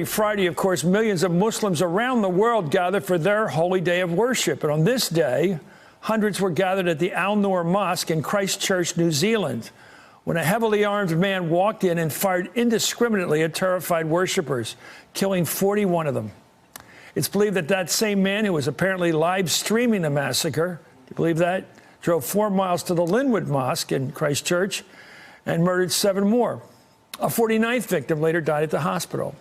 Friday, of course, millions of Muslims around the world gather for their holy day of worship. And on this day, hundreds were gathered at the Al Noor Mosque in Christchurch, New Zealand, when a heavily armed man walked in and fired indiscriminately at terrified worshippers, killing 41 of them. It's believed that that same man, who was apparently live streaming the massacre, do you believe that, drove 4 miles to the Linwood Mosque in Christchurch and murdered 7 more. A 49th victim later died at the hospital.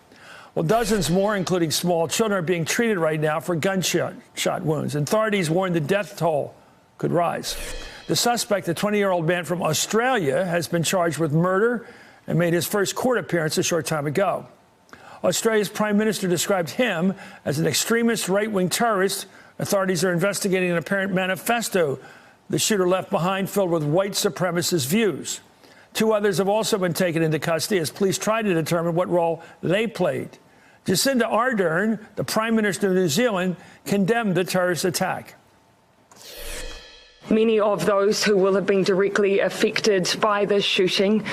Well, dozens more, including small children, are being treated right now for gunshot wounds. Authorities warn the death toll could rise. The suspect, a 20-year-old man from Australia, has been charged with murder and made his first court appearance a short time ago. Australia's prime minister described him as an extremist right-wing terrorist. Authorities are investigating an apparent manifesto the shooter left behind filled with white supremacist views. 2 others have also been taken into custody as police try to determine what role they played. Jacinda Ardern, the Prime Minister of New Zealand, condemned the terrorist attack. Many of those who will have been directly affected by this shooting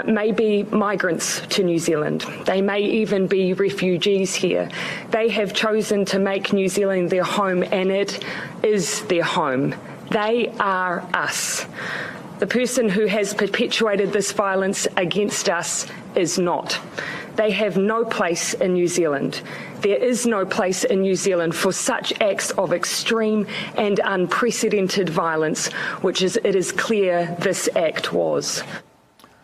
may be migrants to New Zealand. They may even be refugees here. They have chosen to make New Zealand their home, and it is their home. They are us. The person who has perpetuated this violence against us is not. They have no place in New Zealand. There is no place in New Zealand for such acts of extreme and unprecedented violence, which it is clear this act was.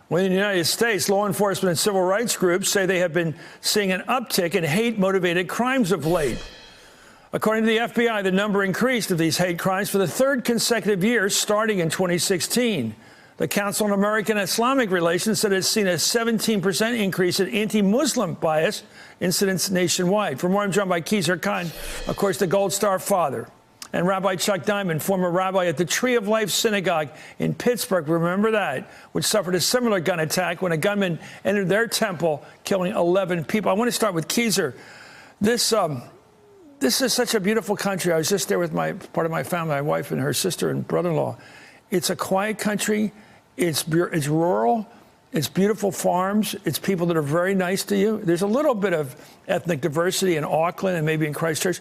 Well, in the United States, law enforcement and civil rights groups say they have been seeing an uptick in hate-motivated crimes of late. According to the FBI, the number increased of these hate crimes for the 3rd consecutive year, starting in 2016. The Council on American Islamic Relations said it's seen a 17% increase in anti-Muslim bias incidents nationwide. For more, I'm joined by Khizr Khan, of course, the Gold Star father, and Rabbi Chuck Diamond, former rabbi at the Tree of Life Synagogue in Pittsburgh. Remember that, which suffered a similar gun attack when a gunman entered their temple, killing 11 people. I want to start with Khizr. This is such a beautiful country. I was just there with part of my family, my wife and her sister and brother-in-law. It's a quiet country. It's rural. It's beautiful farms. It's people that are very nice to you. There's a little bit of ethnic diversity in Auckland and maybe in Christchurch,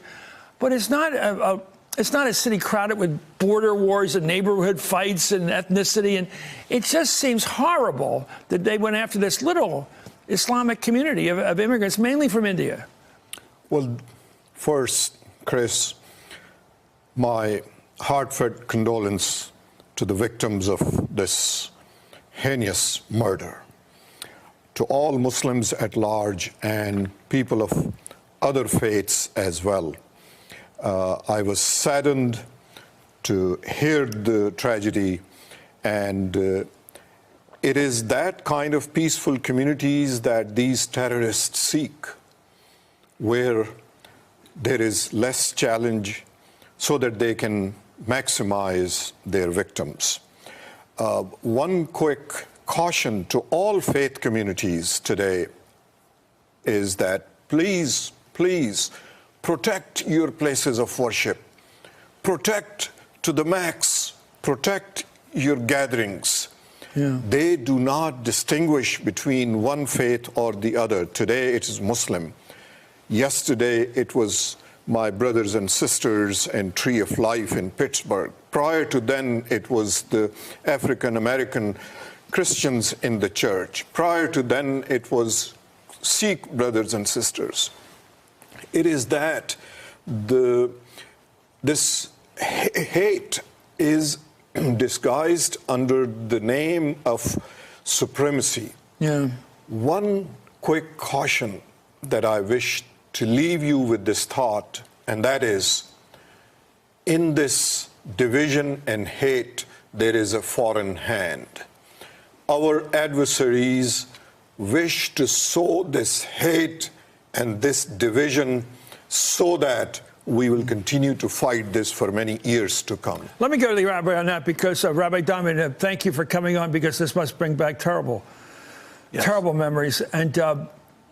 but it's not a city crowded with border wars and neighborhood fights and ethnicity. And it just seems horrible that they went after this little Islamic community of immigrants, mainly from India. Well, first, Chris, my heartfelt condolence to the victims of this heinous murder, to all Muslims at large and people of other faiths as well. I was saddened to hear the tragedy, and it is that kind of peaceful communities that these terrorists seek, where there is less challenge so that they can maximize their victims. One quick caution to all faith communities today is that please protect your places of worship. Protect to the max. Protect your gatherings. Yeah. They do not distinguish between one faith or the other. Today it is Muslim. Yesterday it was my brothers and sisters and Tree of Life in Pittsburgh. Prior to then, it was the African-American Christians in the church. Prior to then, it was Sikh brothers and sisters. It is that this hate is disguised under the name of supremacy. Yeah. One quick caution that I wish to leave you with this thought, and that is, in this division and hate, there is a foreign hand. Our adversaries wish to sow this hate and this division so that we will continue to fight this for many years to come. Let me go to the Rabbi on that, because Rabbi Diamond, thank you for coming on, because this must bring back terrible memories. And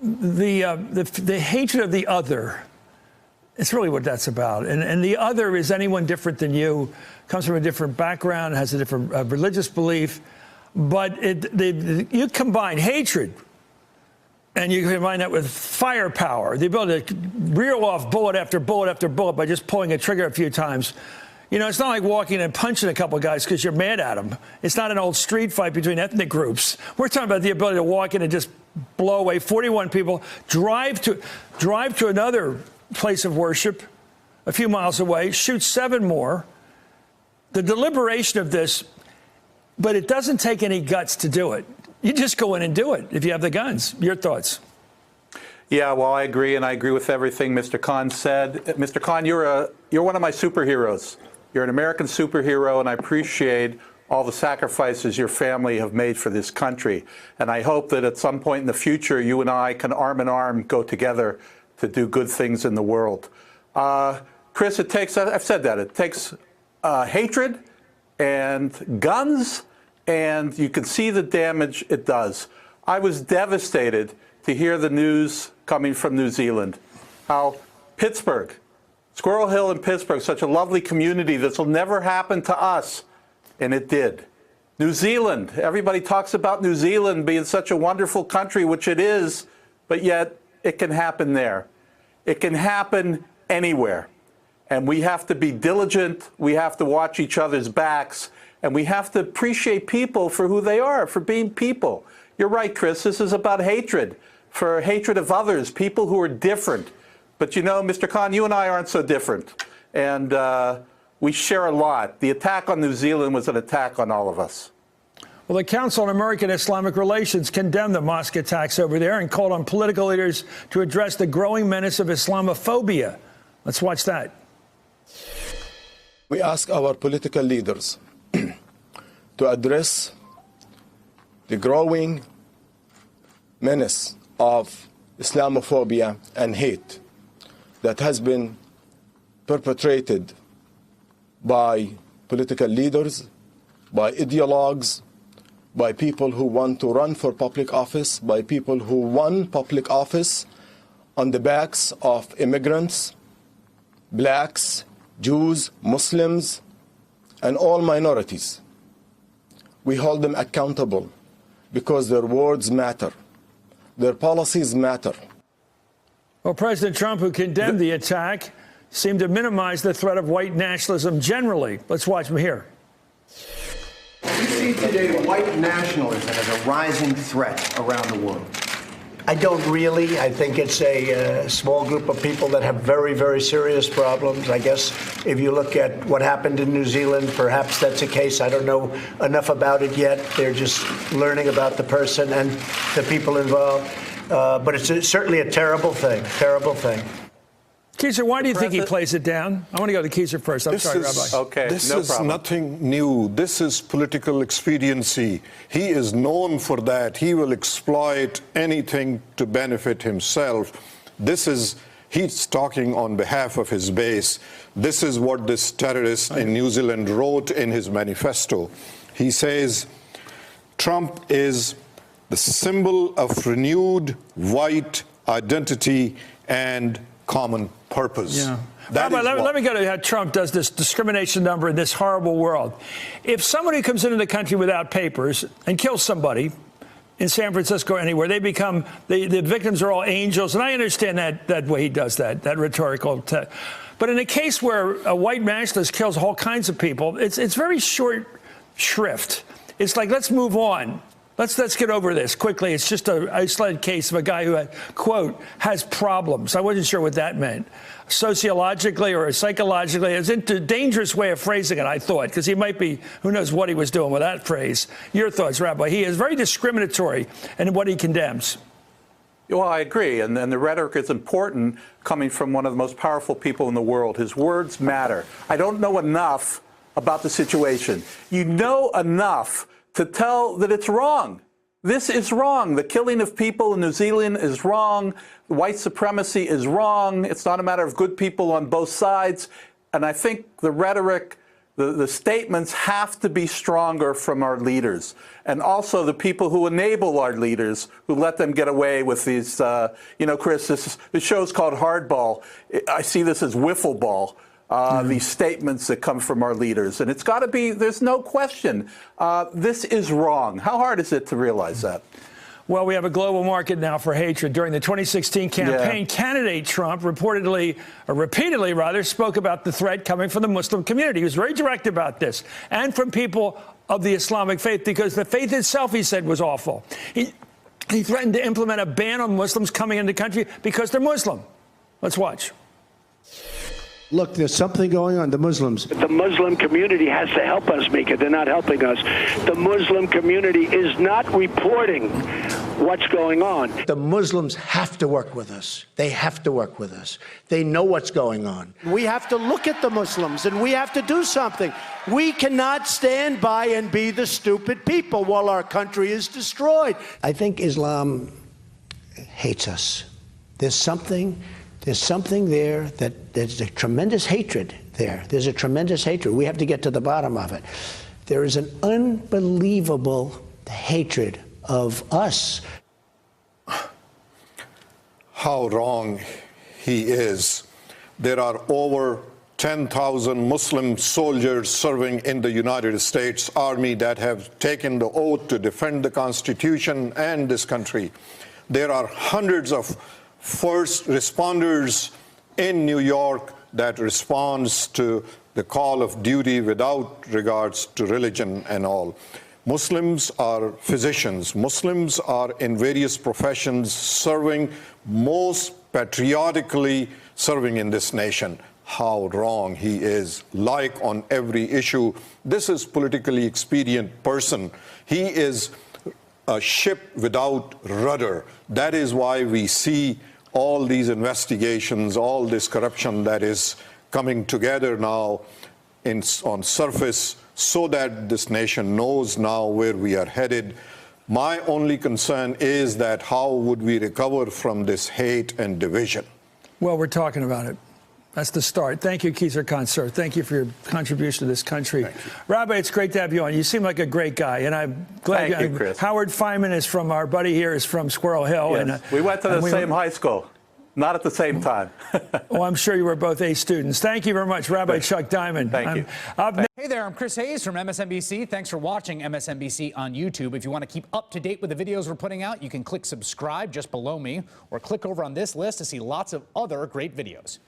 the hatred of the other, it's really what that's about. And the other is anyone different than you, comes from a different background, has a different religious belief. But you combine hatred And you combine that with firepower, the ability to reel off bullet after bullet after bullet by just pulling a trigger a few times. You know, it's not like walking and punching a couple of guys because you're mad at them. It's not an old street fight between ethnic groups. We're talking about the ability to walk in and just blow away 41 people, drive to another place of worship a few miles away, shoot 7 more. The deliberation of this, but it doesn't take any guts to do it. You just go in and do it if you have the guns. Your thoughts? Yeah, well, I agree, and I agree with everything Mr. Khan said. Mr. Khan, you're one of my superheroes. You're an American superhero, and I appreciate all the sacrifices your family have made for this country. And I hope that at some point in the future, you and I can arm in arm go together to do good things in the world. Chris, I've said that, it takes hatred and guns, and you can see the damage it does. I was devastated to hear the news coming from New Zealand, how Pittsburgh, Squirrel Hill and Pittsburgh, such a lovely community, this will never happen to us, and it did. New Zealand, everybody talks about New Zealand being such a wonderful country, which it is, but yet it can happen there. It can happen anywhere. And we have to be diligent, we have to watch each other's backs, and we have to appreciate people for who they are, for being people. You're right, Chris, this is about hatred, for hatred of others, people who are different. But you know, Mr. Khan, you and I aren't so different, and we share a lot. The attack on New Zealand was an attack on all of us. Well, the Council on American Islamic Relations condemned the mosque attacks over there and called on political leaders to address the growing menace of Islamophobia. Let's watch that. We ask our political leaders to address the growing menace of Islamophobia and hate that has been perpetrated by political leaders, by ideologues, by people who want to run for public office, by people who won public office on the backs of immigrants, blacks, Jews, Muslims, and all minorities. We hold them accountable because their words matter. Their policies matter. Well, President Trump, who condemned the attack, seemed to minimize the threat of white nationalism generally. Let's watch him here. We see today white nationalism as a rising threat around the world. I don't really. I think it's a small group of people that have very, very serious problems. I guess if you look at what happened in New Zealand, perhaps that's a case. I don't know enough about it yet. They're just learning about the person and the people involved. But it's certainly a terrible thing, terrible thing. Keiser, why do you think he plays it down? I want to go to Keiser first. I'm sorry, Rabbi. Okay, This no is problem. nothing new. This is political expediency. He is known for that. He will exploit anything to benefit himself. He's talking on behalf of his base. This is what this terrorist in New Zealand wrote in his manifesto. He says, Trump is the symbol of renewed white identity and common purpose. Yeah. That Rabbi, is let me go to how Trump does this discrimination number in this horrible world. If somebody comes into the country without papers and kills somebody in San Francisco or anywhere, they become, the victims are all angels. And I understand that way he does that rhetorical. But in a case where a white nationalist kills all kinds of people, it's very short shrift. It's like, let's move on. Let's get over this quickly. It's just an isolated case of a guy who, quote, has problems. I wasn't sure what that meant. Sociologically or psychologically. It's a dangerous way of phrasing it, I thought, because he might be, who knows what he was doing with that phrase. Your thoughts, Rabbi? He is very discriminatory in what he condemns. Well, I agree, and the rhetoric is important coming from one of the most powerful people in the world. His words matter. I don't know enough about the situation. You know enough to tell that it's wrong. This is wrong. The killing of people in New Zealand is wrong. White supremacy is wrong. It's not a matter of good people on both sides. And I think the rhetoric, the statements have to be stronger from our leaders. And also the people who enable our leaders, who let them get away with these, you know, Chris, this show's called Hardball. I see this as wiffle ball. These statements that come from our leaders. And it's got to be, there's no question, this is wrong. How hard is it to realize that? Well, we have a global market now for hatred. During the 2016 campaign, candidate Trump repeatedly spoke about the threat coming from the Muslim community. He was very direct about this, and from people of the Islamic faith, because the faith itself, he said, was awful. He threatened to implement a ban on Muslims coming into the country because they're Muslim. Let's watch. Look, there's something going on. The Muslims. The Muslim community has to help us, Mika. They're not helping us. The Muslim community is not reporting what's going on. The Muslims have to work with us. They have to work with us. They know what's going on. We have to look at the Muslims, and we have to do something. We cannot stand by and be the stupid people while our country is destroyed. I think Islam hates us. There's something there that there's a tremendous hatred there. There's a tremendous hatred. We have to get to the bottom of it. There is an unbelievable hatred of us. How wrong he is. There are over 10,000 Muslim soldiers serving in the United States Army that have taken the oath to defend the Constitution and this country. There are hundreds of first responders in New York that responds to the call of duty without regards to religion and all. Muslims are physicians. Muslims are in various professions serving, most patriotically serving in this nation. How wrong he is, like on every issue. This is politically expedient person. He is a ship without rudder. That is why we see all these investigations, all this corruption that is coming together now on surface, so that this nation knows now where we are headed. My only concern is that how would we recover from this hate and division? Well, we're talking about it. That's the start. Thank you, Khizr Khan, sir. Thank you for your contribution to this country. Rabbi, it's great to have you on. You seem like a great guy, and I'm glad. Thank you, Chris. Howard Feynman is from, our buddy here is from Squirrel Hill. Yes. And, we went to the same high school. Not at the same time. Well, I'm sure you were both A students. Thank you very much, Rabbi Chuck Diamond. Thank you. Hey there, I'm Chris Hayes from MSNBC. Thanks for watching MSNBC on YouTube. If you want to keep up to date with the videos we're putting out, you can click subscribe just below me, or click over on this list to see lots of other great videos.